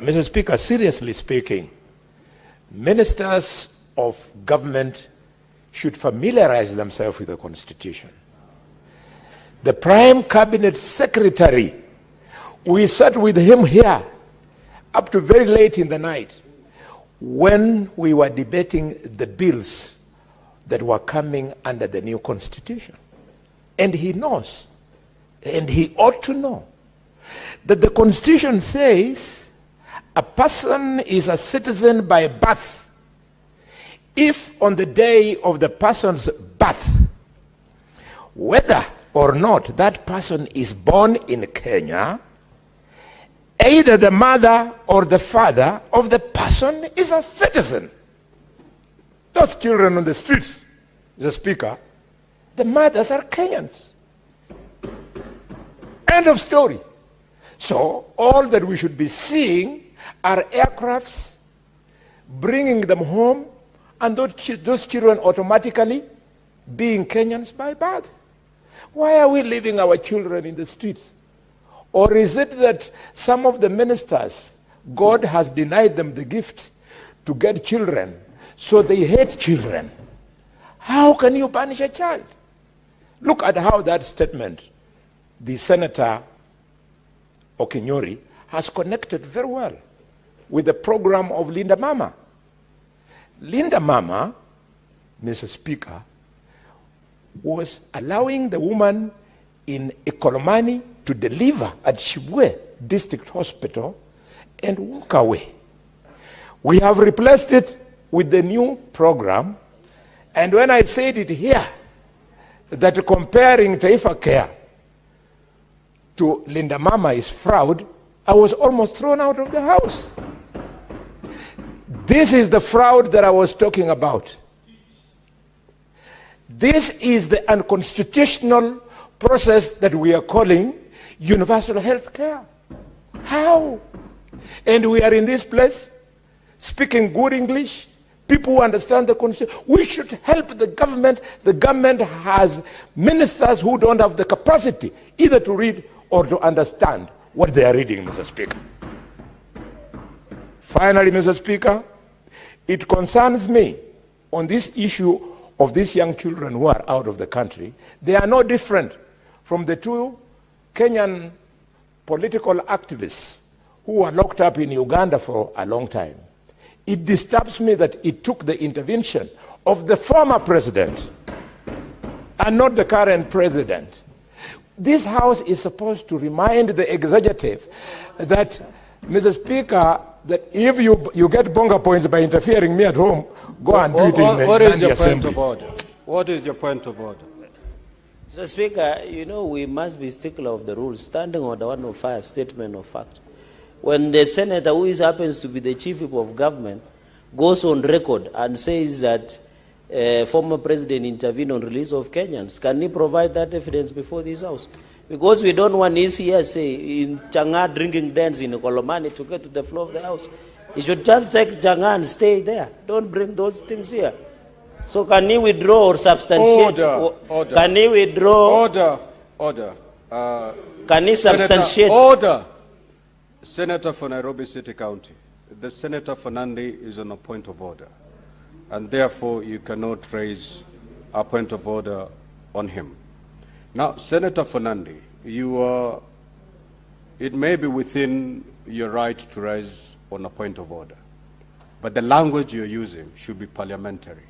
Mr. Speaker, seriously speaking, ministers of government should familiarize themselves with the Constitution. The Prime Cabinet Secretary, we sat with him here up to very late in the night when we were debating the bills that were coming under the new Constitution. And he knows, and he ought to know, that the Constitution says a person is a citizen by birth if on the day of the person's birth, whether or not that person is born in Kenya, either the mother or the father of the person is a citizen. Those children on the streets, Mr. Speaker, the mothers are Kenyans. End of story. So all that we should be seeing are aircrafts bringing them home, and those children automatically being Kenyans by birth. Why are we leaving our children in the streets? Or is it that some of the ministers, God has denied them the gift to get children, so they hate children? How can you punish a child? Look at how that statement, the Senator Okinyori, has connected very well with the program of Linda Mama. Linda Mama, Mr. Speaker, was allowing the woman in Ikolomani to deliver at Shibwe District Hospital and walk away. We have replaced it with the new program, and when I said it here, that comparing Taifa Care to Linda Mama is fraud, I was almost thrown out of the house. This is the fraud that I was talking about. This is the unconstitutional process that we are calling universal health care. How? And we are in this place speaking good English, people who understand the Constitution. We should help the government. The government has ministers who don't have the capacity either to read or to understand what they are reading, Mr. Speaker. Finally, Mr. Speaker, it concerns me on this issue of these young children who are out of the country. They are no different from the two Kenyan political activists who were locked up in Uganda for a long time. It disturbs me that it took the intervention of the former president and not the current president. This House is supposed to remind the executive that, Mr. Speaker, that if you get bonga points by interfering me at home, go and do it in the assembly. What is your point of order? Mr. Speaker, you know we must be stickler of the rules. Standing Order 105, statement of fact. When the senator, who happens to be the chief whip of government, goes on record and says that former president intervened on release of Kenyans, can he provide that evidence before this House? Because we don't want his here, say, in Chang'an drinking dens in Kolomani to get to the floor of the House. He should just take Chang'an and stay there. Don't bring those things here. So can he withdraw or substantiate? Order. Can he withdraw? Order. Can he substantiate? Order. Senator for Nairobi City County. The Senator for Nandi is on a point of order. And therefore, you cannot raise a point of order on him. Now, Senator Fernandi, it may be within your right to raise on a point of order, but the language you're using should be parliamentary.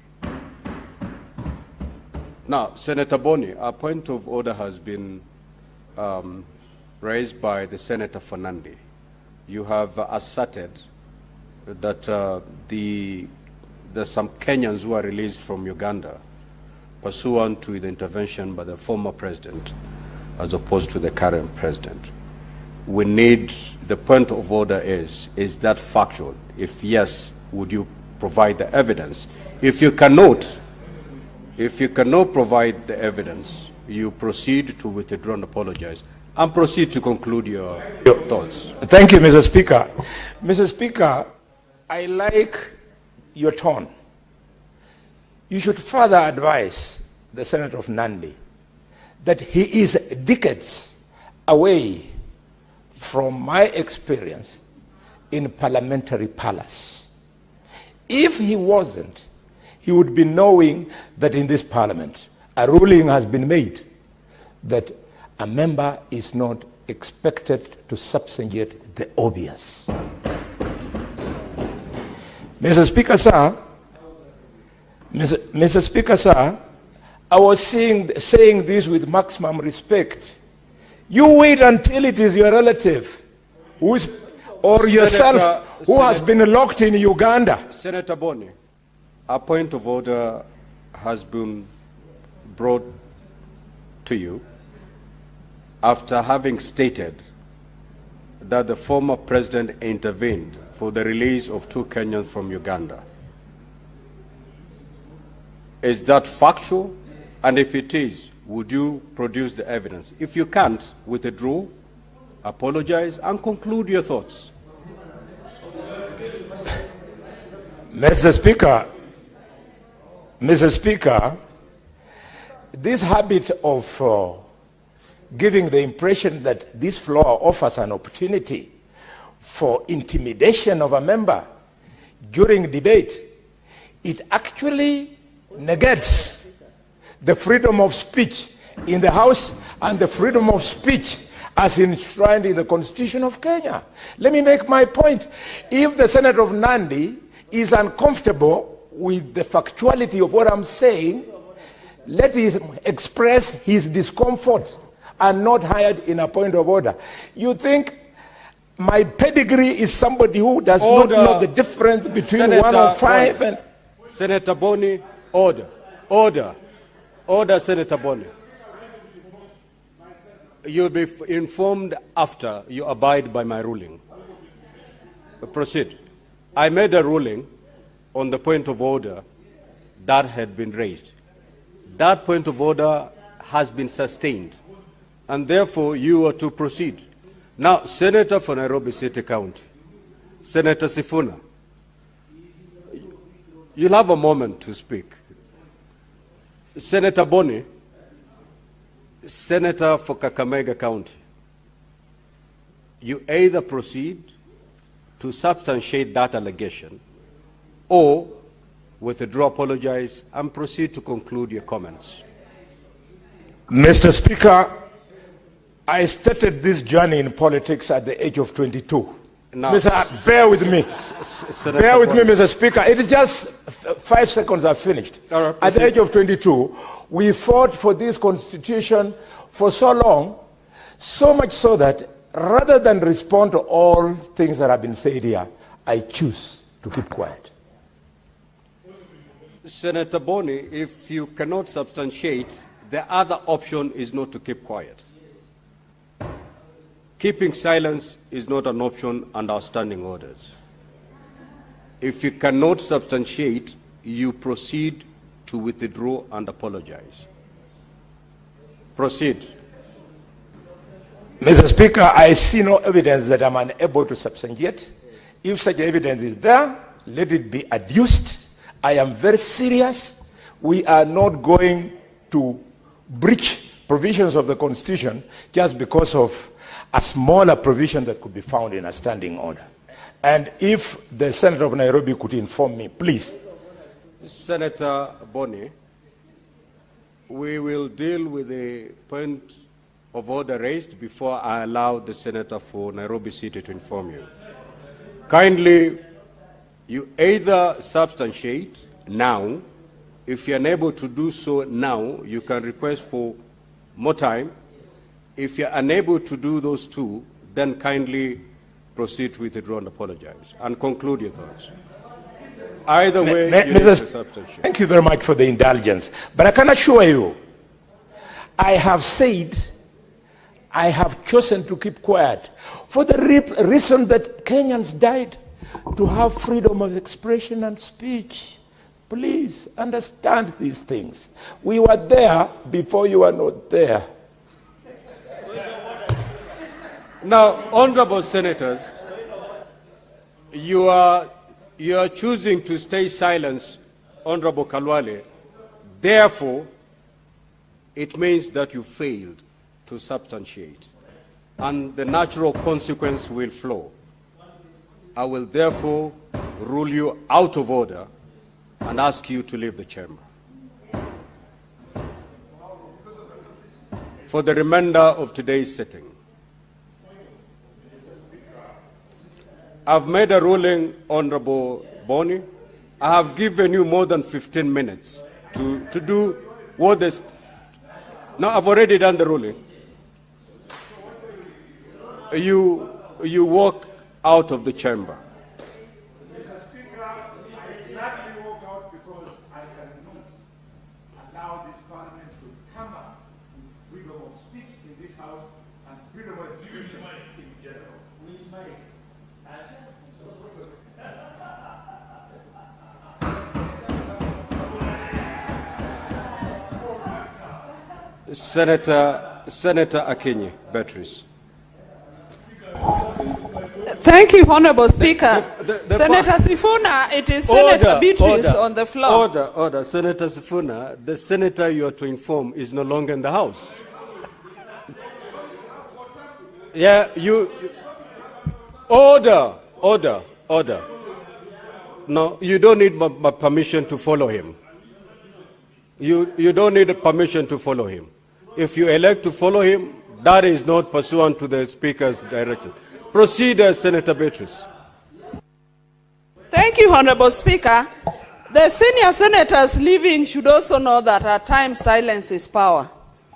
Now, Senator Boni, a point of order has been raised by the Senator Fernandi. You have asserted that there's some Kenyans who are released from Uganda pursuant to the intervention by the former president as opposed to the current president. We need, the point of order is that factual? If yes, would you provide the evidence? If you cannot provide the evidence, you proceed to withdraw and apologize and proceed to conclude your thoughts. Thank you, Mr. Speaker. Mr. Speaker, I like your tone. You should further advise the Senator of Nandi that he is decades away from my experience in parliamentary palace. If he wasn't, he would be knowing that in this parliament, a ruling has been made that a member is not expected to substantiate the obvious. Mr. Speaker, sir, Mr. Speaker, sir, I was saying this with maximum respect. You wait until it is your relative or yourself who has been locked in Uganda. Senator Boni, a point of order has been brought to you after having stated that the former president intervened for the release of 2 Kenyans from Uganda. Is that factual? And if it is, would you produce the evidence? If you can't, withdraw, apologize, and conclude your thoughts. Mr. Speaker, this habit of giving the impression that this floor offers an opportunity for intimidation of a member during debate, it actually negates the freedom of speech in the House and the freedom of speech as enshrined in the Constitution of Kenya. Let me make my point. If the Senator of Nandi is uncomfortable with the factuality of what I'm saying, let him express his discomfort and not hide in a point of order. You think my pedigree is somebody who does not know the difference between Senator 105 and... Senator Boni, order. Order. Order, Senator Boni. You'll be informed after you abide by my ruling. Proceed. I made a ruling on the point of order that had been raised. That point of order has been sustained, and therefore you are to proceed. Now, Senator for Nairobi City County, Senator Sifuna, you'll have a moment to speak. Senator Boni, Senator for Kakamega County, you either proceed to substantiate that allegation or withdraw, apologize, and proceed to conclude your comments. Mr. Speaker, I started this journey in politics at the age of 22. Now, bear with me. Bear with me, Mr. Speaker. It is just 5 seconds, I've finished. Right, at the age of 22, we fought for this constitution for so long, so much so that rather than respond to all things that have been said here, I choose to keep quiet. Senator Boni, if you cannot substantiate, the other option is not to keep quiet. Keeping silence is not an option under our standing orders. If you cannot substantiate, you proceed to withdraw and apologize. Proceed. Mr. Speaker, I see no evidence that I'm unable to substantiate. If such evidence is there, let it be adduced. I am very serious. We are not going to breach provisions of the Constitution just because of a smaller provision that could be found in a standing order. And if the Senator of Nairobi could inform me, please. Senator Boni, we will deal with the point of order raised before I allow the Senator for Nairobi City to inform you. Kindly, you either substantiate now. If you're unable to do so now, you can request for more time. If you're unable to do those two, then kindly proceed with withdraw and apologize and conclude your thoughts. Either way, you need to substantiate. Thank you very much for the indulgence. But I can assure you, I have said, I have chosen to keep quiet for the reason that Kenyans died to have freedom of expression and speech. Please understand these things. We were there before you were not there. Now, honorable senators, you are choosing to stay silent, Honorable Khalwale. Therefore, it means that you failed to substantiate, and the natural consequence will flow. I will therefore rule you out of order and ask you to leave the chamber. For the remainder of today's sitting, I've made a ruling, Honorable Boni. I have given you more than 15 minutes to do what this... No, I've already done the ruling. You walk out of the chamber. Mr. Speaker, I exactly walk out because I cannot allow this parliament to come up with freedom of speech in this house and freedom of expression in general. Senator Akinyi, Beatrice. Thank you, Honorable Speaker. Senator Sifuna, it is Senator Beatrice on the floor. Order. Senator Sifuna, the senator you are to inform is no longer in the House. Yeah, Order. No, you don't need my permission to follow him. You don't need permission to follow him. If you elect to follow him, that is not pursuant to the Speaker's direction. Proceed, Senator Beatrice. Thank you, Honorable Speaker. The senior senators leaving should also know that at times silence is power.